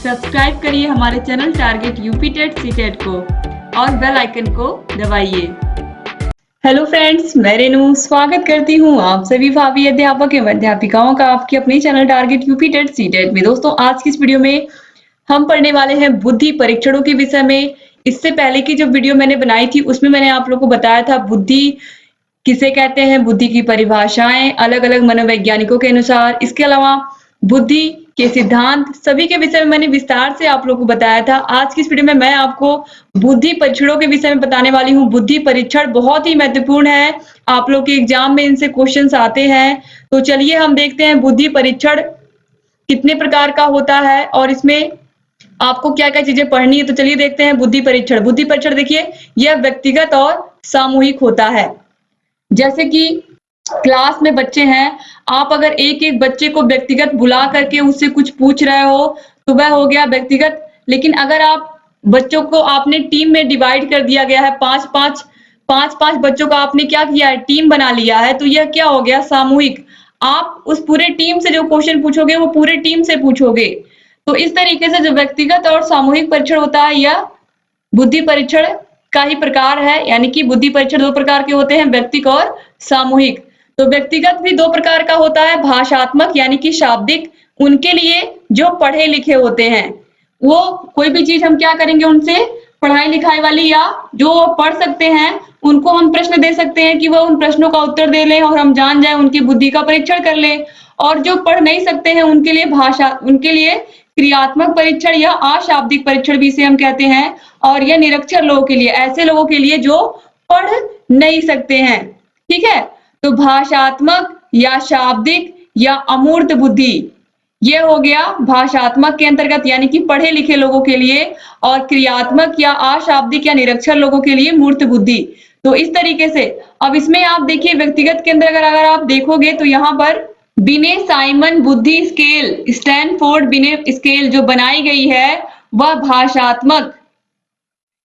Subscribe करिए हमारे channel target UP TET CTET को और बेल आइकन को दबाइए। हेलो फ्रेंड्स, मैं रेनू स्वागत करती हूँ आप सभी भावी अध्यापक एवं अध्यापिकाओं का आपके अपने channel target UP TET CTET में। दोस्तों, आज की इस वीडियो में हम पढ़ने वाले हैं बुद्धि परीक्षणों के विषय में। इससे पहले की जो वीडियो मैंने बनाई थी उसमें मैंने आप लोगों को बताया था बुद्धि किसे कहते हैं, बुद्धि की परिभाषाएं अलग अलग मनोवैज्ञानिकों के अनुसार। इसके अलावा बुद्धि के सिद्धांत सभी के विषय में मैंने विस्तार से आप लोगों को बताया था। आज की इस वीडियो में मैं आपको बुद्धि परीक्षणों के विषय में बताने वाली हूँ। बुद्धि परीक्षण बहुत ही महत्वपूर्ण है, आप लोग के एग्जाम में इनसे क्वेश्चंस आते हैं। तो चलिए हम देखते हैं बुद्धि परीक्षण कितने प्रकार का होता है और इसमें आपको क्या क्या चीजें पढ़नी है। तो चलिए देखते हैं बुद्धि परीक्षण। बुद्धि परीक्षण देखिए, यह व्यक्तिगत और सामूहिक होता है। जैसे कि क्लास में बच्चे हैं, आप अगर एक एक बच्चे को व्यक्तिगत बुला करके उससे कुछ पूछ रहे हो तो वह हो गया व्यक्तिगत। लेकिन अगर आप बच्चों को आपने टीम में डिवाइड कर दिया गया है, पांच पांच बच्चों का आपने क्या किया है, टीम बना लिया है, तो यह क्या हो गया, सामूहिक। आप उस पूरे टीम से जो क्वेश्चन पूछोगे वो पूरे टीम से पूछोगे। तो इस तरीके से जो व्यक्तिगत और सामूहिक परीक्षण होता है यह बुद्धि परीक्षण का ही प्रकार है। यानी कि बुद्धि परीक्षण दो प्रकार के होते हैं, व्यक्तिगत और सामूहिक। तो व्यक्तिगत भी दो प्रकार का होता है, भाषात्मक यानी कि शाब्दिक, उनके लिए जो पढ़े लिखे होते हैं। वो कोई भी चीज हम क्या करेंगे, उनसे पढ़ाई लिखाई वाली या जो पढ़ सकते हैं उनको हम प्रश्न दे सकते हैं कि वह उन प्रश्नों का उत्तर दे लें और हम जान जाए, उनकी बुद्धि का परीक्षण कर लें। और जो पढ़ नहीं सकते हैं उनके लिए क्रियात्मक परीक्षण या अशाब्दिक परीक्षण भी इसे हम कहते हैं। और यह निरक्षर लोगों के लिए, ऐसे लोगों के लिए जो पढ़ नहीं सकते हैं। ठीक है, तो भाषात्मक या शाब्दिक या अमूर्त बुद्धि, ये हो गया भाषात्मक के अंतर्गत यानी कि पढ़े लिखे लोगों के लिए, और क्रियात्मक या अशाब्दिक या निरक्षर लोगों के लिए मूर्त बुद्धि। तो इस तरीके से अब इसमें आप देखिए व्यक्तिगत के अंदर अगर आप देखोगे तो यहाँ पर बिने साइमन बुद्धि स्केल, स्टैनफोर्ड बिने स्केल जो बनाई गई है वह भाषात्मक,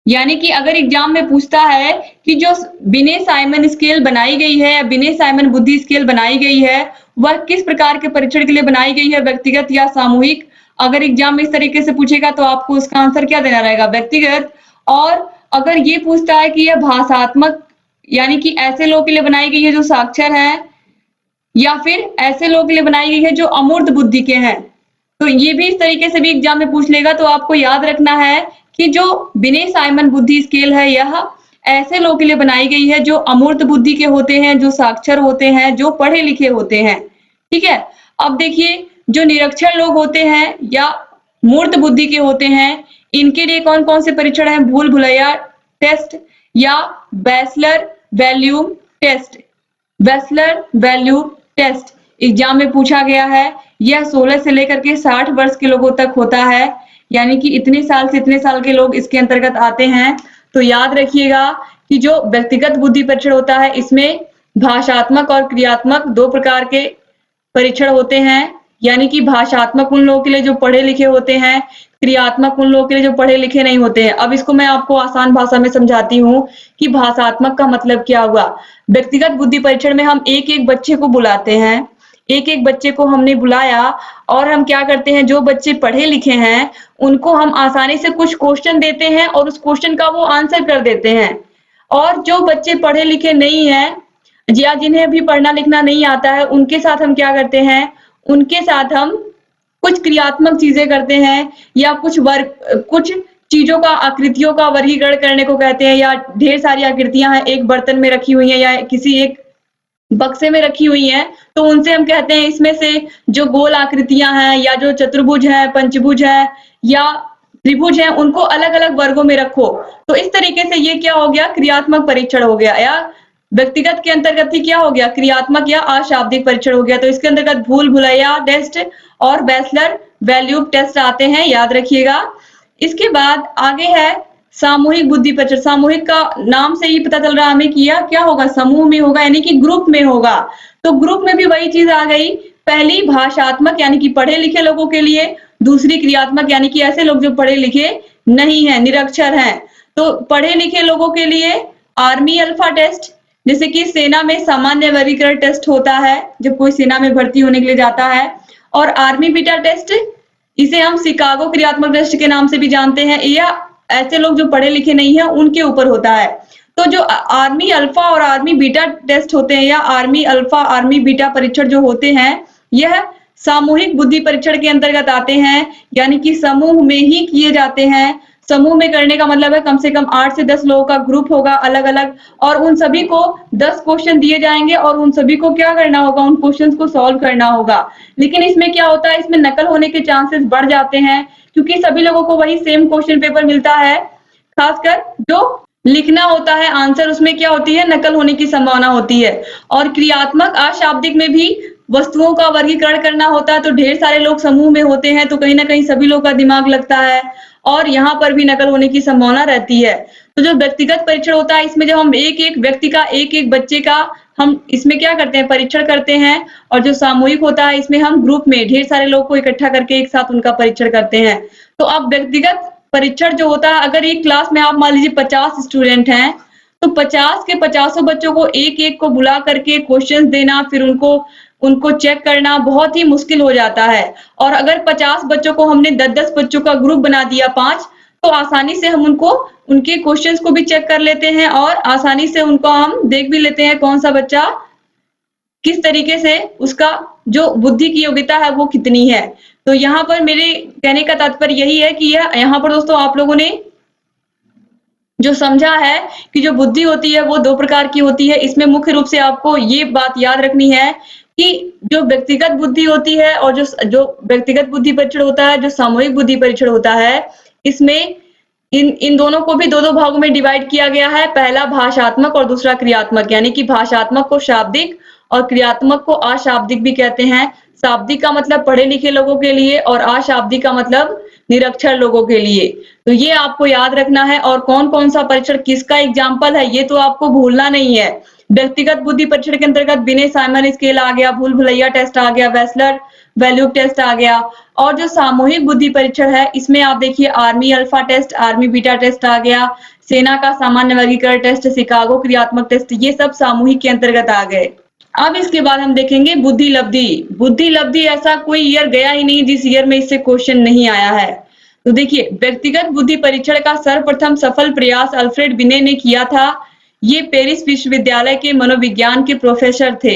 यानी कि अगर एग्जाम में पूछता है कि जो बिने साइमन स्केल बनाई गई है या बिने साइमन बुद्धि स्केल बनाई गई है वह किस प्रकार के परीक्षण के लिए बनाई गई है, व्यक्तिगत या सामूहिक। अगर एग्जाम में इस तरीके से पूछेगा तो आपको उसका आंसर क्या देना रहेगा, व्यक्तिगत। और अगर ये पूछता है कि यह भाषात्मक यानी कि ऐसे लोगों के लिए बनाई गई है जो साक्षर हैं, या फिर ऐसे लोगों के लिए बनाई गई है जो अमूर्त बुद्धि के हैं, तो ये भी इस तरीके से भी एग्जाम में पूछ लेगा। तो आपको याद रखना है कि जो बिने साइमन बुद्धि स्केल है यह ऐसे लोगों के लिए बनाई गई है जो अमूर्त बुद्धि के होते हैं, जो साक्षर होते हैं, जो पढ़े लिखे होते हैं। ठीक है, अब देखिए जो निरक्षर लोग होते हैं या मूर्त बुद्धि के होते हैं, इनके लिए कौन कौन से परीक्षण है, भूल भुलैया टेस्ट या bachelor value test. Bachelor value test exam में पूछा गया है। यह 16 से लेकर के 60 वर्ष के लोगों तक होता है, यानी कि इतने साल से इतने साल के लोग इसके अंतर्गत आते हैं। तो याद रखिएगा कि जो व्यक्तिगत बुद्धि परीक्षण होता है इसमें भाषात्मक और क्रियात्मक दो प्रकार के परीक्षण होते हैं। यानी कि भाषात्मक उन लोगों के लिए जो पढ़े लिखे होते हैं, क्रियात्मक उन लोगों के लिए जो पढ़े लिखे नहीं होते हैं। अब इसको मैं आपको आसान भाषा में समझाती हूँ कि भाषात्मक का मतलब क्या हुआ। व्यक्तिगत बुद्धि परीक्षण में हम एक एक बच्चे को बुलाते हैं, एक एक बच्चे को हमने बुलाया और हम क्या करते हैं, जो बच्चे पढ़े लिखे हैं उनको हम आसानी से कुछ क्वेश्चन देते हैं और उस क्वेश्चन का वो आंसर कर देते हैं। और जो बच्चे पढ़े लिखे नहीं हैं या जिन्हें भी पढ़ना लिखना नहीं आता है उनके साथ हम क्या करते हैं, उनके साथ हम कुछ क्रियात्मक चीजें करते हैं या कुछ चीजों का आकृतियों का वर्गीकरण करने को कहते हैं। या ढेर सारी आकृतियां हैं एक बर्तन में रखी हुई हैं या किसी एक बक्से में रखी हुई हैं, तो उनसे हम कहते हैं इसमें से जो गोल आकृतियां हैं या जो चतुर्भुज है, पंचभुज है या त्रिभुज है, उनको अलग अलग वर्गों में रखो। तो इस तरीके से ये क्या हो गया, क्रियात्मक परीक्षण हो गया। या व्यक्तिगत के अंतर्गत ही क्या हो गया, क्रियात्मक या अशाब्दिक परीक्षण हो गया। तो इसके अंतर्गत भूल भुलैया टेस्ट और बैचलर वैल्यू टेस्ट आते हैं, याद रखिएगा। इसके बाद आगे है सामूहिक बुद्धि परीक्षण। सामूहिक का नाम से ही पता चल रहा है हमें कि यह क्या होगा, समूह में होगा, यानी कि ग्रुप में होगा। तो ग्रुप में भी वही चीज आ गई, पहली भाषात्मक यानी कि पढ़े लिखे लोगों के लिए, दूसरी क्रियात्मक यानी कि ऐसे लोग जो पढ़े लिखे नहीं है, निरक्षर हैं। तो पढ़े लिखे लोगों के लिए आर्मी अल्फा टेस्ट, जैसे कि सेना में सामान्य वर्गीकरण टेस्ट होता है जब कोई सेना में भर्ती होने के लिए जाता है, और आर्मी बीटा टेस्ट इसे हम शिकागो क्रियात्मक टेस्ट के नाम से भी जानते हैं। यह ऐसे लोग जो पढ़े लिखे नहीं है उनके ऊपर होता है। तो जो आर्मी अल्फा और आर्मी बीटा टेस्ट होते हैं या आर्मी अल्फा आर्मी बीटा परीक्षण जो होते हैं, यह सामूहिक बुद्धि परीक्षण के अंतर्गत आते हैं, यानी कि समूह में ही किए जाते हैं। समूह में करने का मतलब है कम से कम 8 से 10 लोगों का ग्रुप होगा अलग-अलग, और उन सभी को 10 क्वेश्चन दिए जाएंगे और उन सभी को क्या करना होगा, उन क्वेश्चंस को सॉल्व करना होगा। लेकिन इसमें क्या होता है, इसमें नकल होने के चांसेस बढ़ जाते हैं, क्योंकि सभी लोगों को वही सेम क्वेश्चन पेपर मिलता है। खासकर जो लिखना होता है आंसर, उसमें क्या होती है, नकल होने की संभावना होती है। और क्रियात्मक अशाब्दिक में भी वस्तुओं का वर्गीकरण करना होता है, तो ढेर सारे लोग समूह में होते हैं, तो कहीं ना कहीं सभी लोग का दिमाग लगता है और यहाँ पर भी नकल होने की संभावना रहती है। तो जो व्यक्तिगत परीक्षण होता है, इसमें जब हम एक एक व्यक्ति का, एक एक बच्चे का हम इसमें क्या करते हैं, परीक्षण करते हैं। और जो सामूहिक होता है, इसमें हम ग्रुप में ढेर सारे लोग को इकट्ठा करके एक साथ उनका परीक्षण करते हैं। तो अब व्यक्तिगत परीक्षण जो होता है, अगर एक क्लास में आप मान लीजिए 50 स्टूडेंट हैं, तो 50 के 50 बच्चों को एक एक को बुला करके क्वेश्चंस देना, फिर उनको उनको चेक करना बहुत ही मुश्किल हो जाता है। और अगर 50 बच्चों को हमने 10-10 बच्चों का ग्रुप बना दिया 5, तो आसानी से हम उनको उनके क्वेश्चंस को भी चेक कर लेते हैं और आसानी से उनको हम देख भी लेते हैं कौन सा बच्चा किस तरीके से उसका जो बुद्धि की योग्यता है वो कितनी है। तो यहाँ पर मेरे कहने का तात्पर्य यही है कि यह यहाँ पर दोस्तों आप लोगों ने जो समझा है कि जो बुद्धि होती है वो 2 प्रकार की होती है। इसमें मुख्य रूप से आपको ये बात याद रखनी है कि जो व्यक्तिगत बुद्धि होती है और जो व्यक्तिगत बुद्धि परीक्षण होता है, जो सामूहिक बुद्धि परीक्षण होता है, इसमें इन दोनों को भी 2-2 भागों में डिवाइड किया गया है। पहला भाषात्मक और दूसरा क्रियात्मक, यानी कि भाषात्मक को शाब्दिक और क्रियात्मक को अशाब्दिक भी कहते हैं। शाब्दिक का मतलब पढ़े लिखे लोगों के लिए और अशाब्दिक का मतलब निरक्षर लोगों के लिए। तो ये आपको याद रखना है। और कौन कौन सा परीक्षण किसका एग्जाम्पल है ये तो आपको भूलना नहीं है। व्यक्तिगत बुद्धि परीक्षण के अंतर्गत बिने साइमन स्केल आ गया, भूल भुलैया टेस्ट आ गया, वेस्लर वैल्यू टेस्ट आ गया। और जो सामूहिक बुद्धि परीक्षण है, इसमें आप देखिए army alpha test, army beta test आ गया, सेना का सामान्य वर्गीकरण टेस्ट, शिकागो क्रियात्मक टेस्ट, ये सब सामूहिक के अंतर्गत आ गए। अब इसके बाद हम देखेंगे बुद्धि लब्धि। बुद्धि लब्धि ऐसा कोई ईयर गया ही नहीं जिस ईयर में इससे क्वेश्चन नहीं आया है। तो देखिए, व्यक्तिगत बुद्धि परीक्षण का सर्वप्रथम सफल प्रयास अल्फ्रेड बिने ने किया था। ये पेरिस विश्वविद्यालय के मनोविज्ञान के प्रोफेसर थे।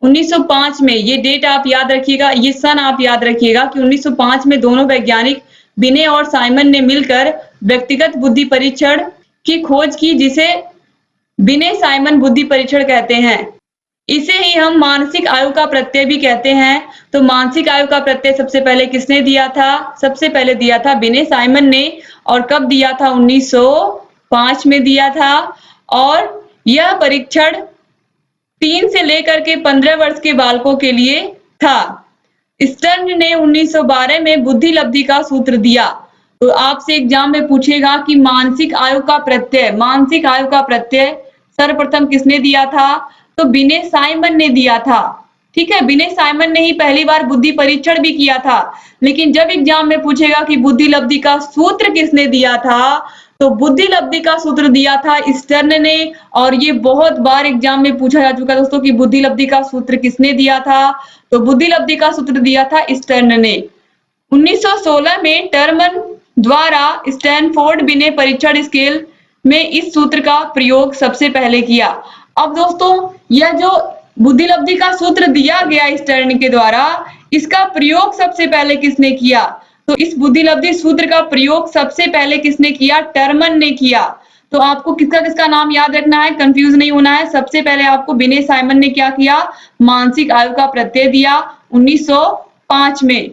1905 में, ये डेट आप याद रखिएगा, ये सन आप याद रखिएगा कि 1905 में दोनों वैज्ञानिक बिने और साइमन ने मिलकर व्यक्तिगत बुद्धि परीक्षण की खोज की, जिसे बिने साइमन बुद्धि परीक्षण कहते हैं। इसे ही हम मानसिक आयु का प्रत्यय भी कहते हैं। तो मानसिक आयु का प्रत्यय सबसे पहले किसने दिया था? सबसे पहले दिया था बिने साइमन ने। और कब दिया था? 1905 में दिया था। और यह परीक्षण 3 से लेकर के 15 वर्ष के बालकों के लिए था। स्टर्न ने 1912 में बुद्धि लब्धि का सूत्र दिया। तो आपसे एग्जाम में पूछेगा कि मानसिक आयु का प्रत्यय सर्वप्रथम किसने दिया था? तो बिने साइमन ने दिया था। ठीक है, बिने साइमन ने ही पहली बार बुद्धि परीक्षण भी किया था। लेकिन जब एग्जाम में पूछेगा कि बुद्धि लब्धि का सूत्र किसने दिया था, तो बुद्धि लब्धि का सूत्र दिया था स्टर्न ने। और ये बहुत बार एग्जाम में पूछा जा चुका है दोस्तों कि बुद्धि लब्धि का सूत्र किसने दिया था? तो बुद्धि लब्धि का सूत्र दिया था स्टर्न ने। 1916 में टर्मन द्वारा स्टैनफोर्ड बिने परीक्षण स्केल में इस सूत्र का प्रयोग सबसे पहले किया। अब दोस्तों, यह जो बुद्धि लब्धि का सूत्र दिया गया स्टर्न के द्वारा, इसका प्रयोग सबसे पहले किसने किया? तो इस बुद्धि लब्धि सूत्र का प्रयोग सबसे पहले किसने किया? टर्मन ने किया। तो आपको किसका किसका नाम याद रखना है, कंफ्यूज नहीं होना है। सबसे पहले आपको बिने साइमन ने क्या किया? मानसिक आयु का प्रत्यय दिया 1905 में,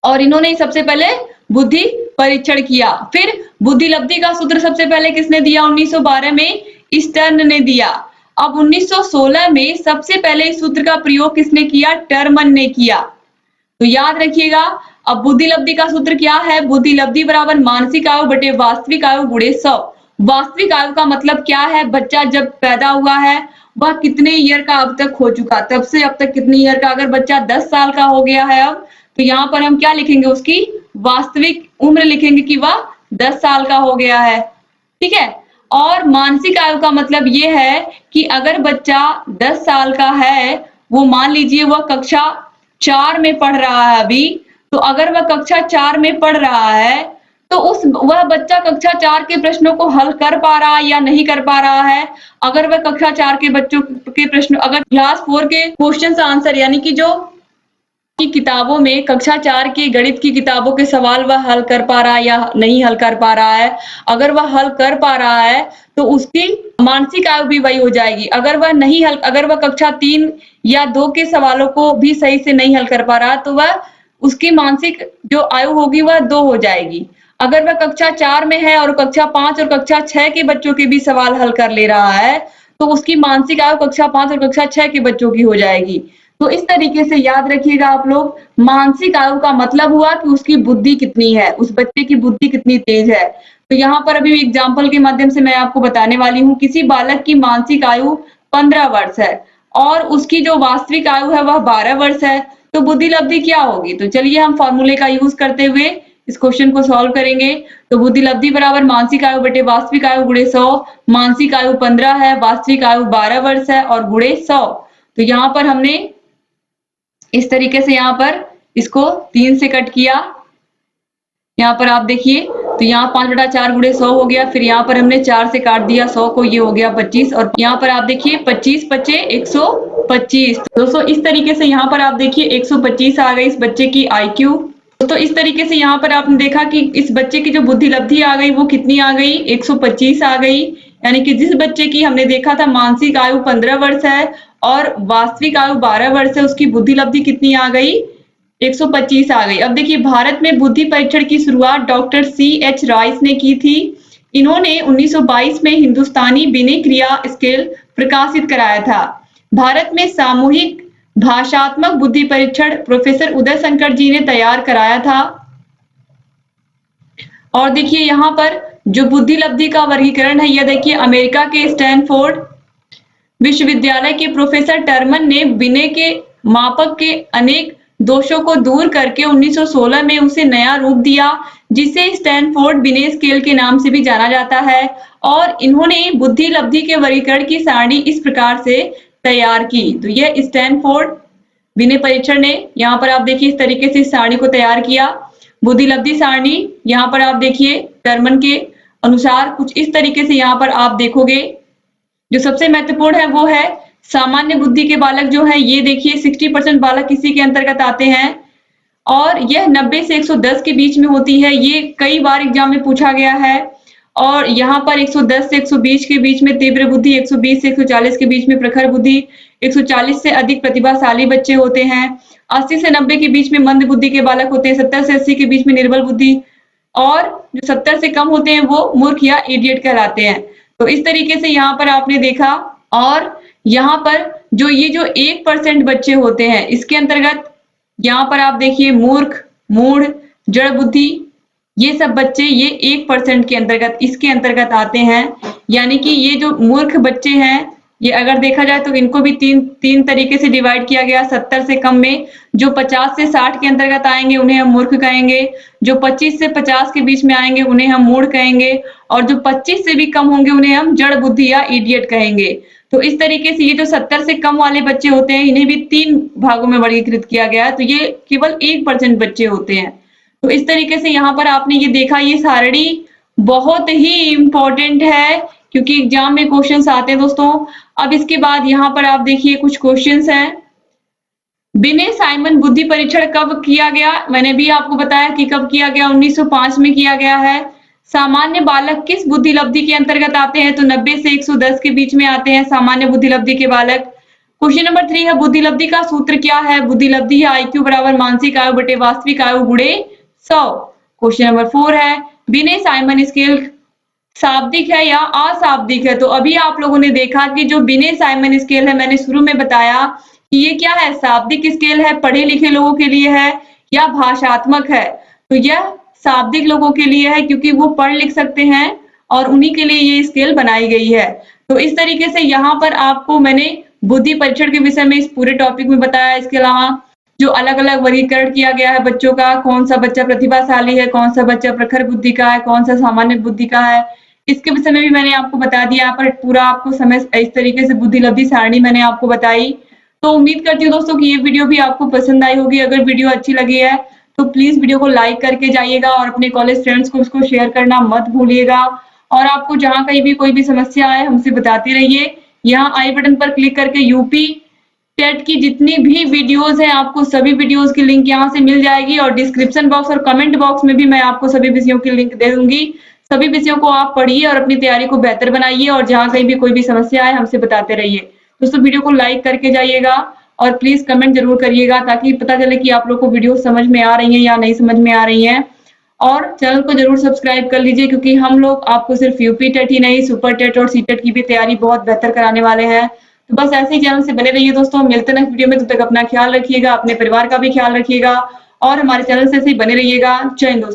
और इन्होंने सबसे पहले बुद्धि परीक्षण किया। फिर बुद्धि लब्धि का सूत्र सबसे पहले किसने दिया? 1912 में स्टर्न ने दिया। अब 1916 में सबसे पहले इस सूत्र का प्रयोग किसने किया? टर्मन ने किया। तो याद रखिएगा। अब बुद्धि लब्धि का सूत्र क्या है? बुद्धि लब्धि बराबर मानसिक आयु बटे वास्तविक आयु गुणे 100। वास्तविक आयु का मतलब क्या है? बच्चा जब पैदा हुआ है वह कितने ईयर का अब तक हो चुका, तब से अब तक कितने ईयर का। अगर बच्चा 10 साल का हो गया है अब, तो यहाँ पर हम क्या लिखेंगे? उसकी वास्तविक उम्र लिखेंगे कि वह 10 साल का हो गया है। ठीक है। और मानसिक आयु का मतलब ये है कि अगर बच्चा 10 साल का है, वो मान लीजिए वह कक्षा 4 में पढ़ रहा है अभी, तो अगर वह कक्षा 4 में पढ़ रहा है तो वह बच्चा कक्षा 4 के प्रश्नों को हल कर पा रहा है या नहीं कर पा रहा है। अगर वह कक्षा 4 के बच्चों के प्रश्न, अगर क्लास 4 के क्वेश्चन आंसर यानी कि जो की किताबों में कक्षा 4 की गणित की किताबों के सवाल वह हल कर पा रहा है या नहीं हल कर पा रहा है। अगर वह हल कर पा रहा है तो उसकी मानसिक आयु भी वही हो जाएगी। अगर वह कक्षा 3 या 2 के सवालों को भी सही से नहीं हल कर पा रहा तो वह उसकी मानसिक जो आयु होगी वह 2 हो जाएगी। अगर वह कक्षा 4 में है और कक्षा 5 और कक्षा 6 के बच्चों के भी सवाल हल कर ले रहा है तो उसकी मानसिक आयु कक्षा 5 और कक्षा 6 के बच्चों की हो जाएगी। तो इस तरीके से याद रखिएगा आप लोग, मानसिक आयु का मतलब हुआ कि उसकी बुद्धि कितनी है, उस बच्चे की बुद्धि कितनी तेज है। तो यहाँ पर अभी एग्जाम्पल के माध्यम से मैं आपको बताने वाली हूँ, किसी बालक की मानसिक आयु 15 वर्ष है और उसकी जो वास्तविक आयु है वह 12 वर्ष है, तो बुद्धि लब्धि क्या होगी? तो चलिए हम फॉर्मूले का यूज करते हुए इस क्वेश्चन को सॉल्व करेंगे। तो बुद्धि लब्धि बराबर मानसिक आयु बटे वास्तविक आयु गुणे 100। मानसिक आयु 15 है, वास्तविक आयु 12 वर्ष है और गुणे 100। तो यहाँ पर हमने इस तरीके से यहाँ पर इसको 3 से कट किया। यहाँ पर आप देखिए तो यहाँ 5/4 गुणे 100 हो गया, फिर यहाँ पर हमने 4 से काट दिया 100 को, ये हो गया 25 और यहाँ पर आप देखिए 25 पचे 125। दोस्तों इस तरीके से यहाँ पर आप देखिए 125 आ गई इस बच्चे की IQ। तो इस तरीके से यहाँ पर आपने देखा कि इस बच्चे की जो बुद्धि लब्धि आ गई वो कितनी आ गई, 125 आ गई। यानी कि जिस बच्चे की हमने देखा था मानसिक आयु 15 वर्ष है और वास्तविक आयु 12 वर्ष है, उसकी बुद्धि लब्धि कितनी आ गई, 125 आ गई। अब देखिए भारत में बुद्धि परीक्षण की शुरुआत डॉक्टर C.H. राइस ने की थी। इन्होंने 1922 में हिंदुस्तानी विनय क्रिया स्केल प्रकाशित कराया था। भारत में सामूहिक भाषात्मक बुद्धि परीक्षण प्रोफेसर उदय शंकर जी ने तैयार कराया था। और देखिए यहाँ पर जो बुद्धि लब्धि का वर्गीकरण है, यह देखिए अमेरिका के स्टैनफोर्ड विश्वविद्यालय के प्रोफेसर टर्मन ने विनय के मापक के अनेक दोषों को दूर करके 1916 में उसे नया रूप दिया, जिसे स्टैनफोर्ड विनय स्केल के नाम से भी जाना जाता है। और इन्होंने बुद्धि लब्धि के वर्गीकरण की सारणी इस प्रकार से तैयार की। तो यह स्टैनफोर्ड विनय परीक्षण ने यहाँ पर आप देखिए इस तरीके से इस सारणी को तैयार किया। बुद्धि लब्धि सारणी यहाँ पर आप देखिए टर्मन के अनुसार कुछ इस तरीके से यहाँ पर आप देखोगे। जो सबसे महत्वपूर्ण है वो है सामान्य बुद्धि के बालक जो है, ये देखिए 60% बालक इसी के अंतर्गत आते हैं और यह 90 से 110 के बीच में होती है। ये कई बार एग्जाम में पूछा गया है। और यहाँ पर 110 से 120 के बीच में तीव्र बुद्धि, 120 से 140 के बीच में प्रखर बुद्धि, 140 से अधिक प्रतिभाशाली बच्चे होते हैं, 80 से 90 के बीच में मंद बुद्धि के बालक होते हैं, 70 से 80 के बीच में निर्बल बुद्धि और जो 70 से कम होते हैं वो मूर्ख या इडियट कहलाते हैं। तो इस तरीके से यहाँ पर आपने देखा। और यहाँ पर जो ये जो 1% बच्चे होते हैं इसके अंतर्गत यहाँ पर आप देखिए मूर्ख, मूढ़, जड़ बुद्धि, ये सब बच्चे ये 1% के अंतर्गत इसके अंतर्गत आते हैं। यानी कि ये जो मूर्ख बच्चे हैं ये अगर देखा जाए तो इनको भी तीन तरीके से डिवाइड किया गया। 70 से कम में जो 50 से 60 के अंतर्गत आएंगे उन्हें हम मूर्ख कहेंगे, जो 25 से 50 के बीच में आएंगे उन्हें हम मूढ़ कहेंगे और जो 25 से भी कम होंगे उन्हें हम जड़ बुद्धि या इडियट कहेंगे। तो इस तरीके से ये जो 70 से कम वाले बच्चे होते हैं इन्हें भी 3 भागों में वर्गीकृत किया गया है। तो ये केवल 1% बच्चे होते हैं। तो इस तरीके से यहाँ पर आपने ये देखा, ये सारणी बहुत ही इंपॉर्टेंट है क्योंकि एग्जाम में क्वेश्चंस आते हैं दोस्तों। अब इसके बाद यहाँ पर आप देखिए कुछ क्वेश्चंस हैं। विनय साइमन बुद्धि परीक्षण कब किया गया? मैंने भी आपको बताया कि कब किया गया, 1905 में किया गया है। सामान्य बालक किस बुद्धि लब्धि के अंतर्गत आते हैं? तो 90 से 110 के बीच में आते हैं सामान्य बुद्धि लब्धि के बालक। क्वेश्चन नंबर 3 है बुद्धि लब्धि का सूत्र क्या है? बुद्धि लब्धि है IQ बराबर मानसिक आयु बटे वास्तविक आयु गुणे 100। क्वेश्चन नंबर 4 है विनय साइमन स्केल शाब्दिक है या अशाब्दिक है? तो अभी आप लोगों ने देखा कि जो विनय साइमन स्केल है, मैंने शुरू में बताया कि ये क्या है, शाब्दिक स्केल है, पढ़े लिखे लोगों के लिए है या भाषात्मक है? तो यह शाब्दिक लोगों के लिए है क्योंकि वो पढ़ लिख सकते हैं और उन्हीं के लिए ये स्केल बनाई गई है। तो इस तरीके से यहाँ पर आपको मैंने बुद्धि परीक्षण के विषय में इस पूरे टॉपिक में बताया। इसके अलावा जो अलग अलग वर्गीकरण किया गया है बच्चों का, कौन सा बच्चा प्रतिभाशाली है, कौन सा बच्चा प्रखर बुद्धि का है, कौन सा सामान्य बुद्धि का है, इसके विषय में भी मैंने आपको बता दिया। यहाँ पर पूरा आपको समय इस तरीके से बुद्धि लब्धि सारणी मैंने आपको बताई। तो उम्मीद करती हूँ दोस्तों कि ये वीडियो भी आपको पसंद आई होगी। अगर वीडियो अच्छी लगी है तो प्लीज वीडियो को लाइक करके जाइएगा और अपने कॉलेज फ्रेंड्स को उसको शेयर करना मत भूलिएगा। और आपको जहाँ कहीं भी कोई भी समस्या आए हमसे बताते रहिए। यहाँ आई बटन पर क्लिक करके यूपी टेट की जितनी भी वीडियोस हैं आपको सभी वीडियोस की लिंक यहाँ से मिल जाएगी और डिस्क्रिप्शन बॉक्स और कमेंट बॉक्स में भी मैं आपको सभी विषयों की लिंक दे दूंगी। सभी विषयों को आप पढ़िए और अपनी तैयारी को बेहतर बनाइए और जहाँ कहीं भी कोई भी समस्या आए हमसे बताते रहिए। दोस्तों वीडियो को लाइक करके जाइएगा और प्लीज कमेंट जरूर करिएगा ताकि पता चले कि आप लोग को वीडियो समझ में आ रही है या नहीं समझ में आ रही है। और चैनल को जरूर सब्सक्राइब कर लीजिए क्योंकि हम लोग आपको सिर्फ यूपी टेट ही नहीं सुपर टेट और सी टेट की भी तैयारी बहुत बेहतर कराने वाले हैं। तो बस ऐसे ही चैनल से बने रहिए दोस्तों। मिलते हैं नेक्स्ट वीडियो में, तब तक अपना ख्याल रखिएगा, अपने परिवार का भी ख्याल रखिएगा और हमारे चैनल से ऐसे ही बने रहिएगा। जय हिंद दोस्तों।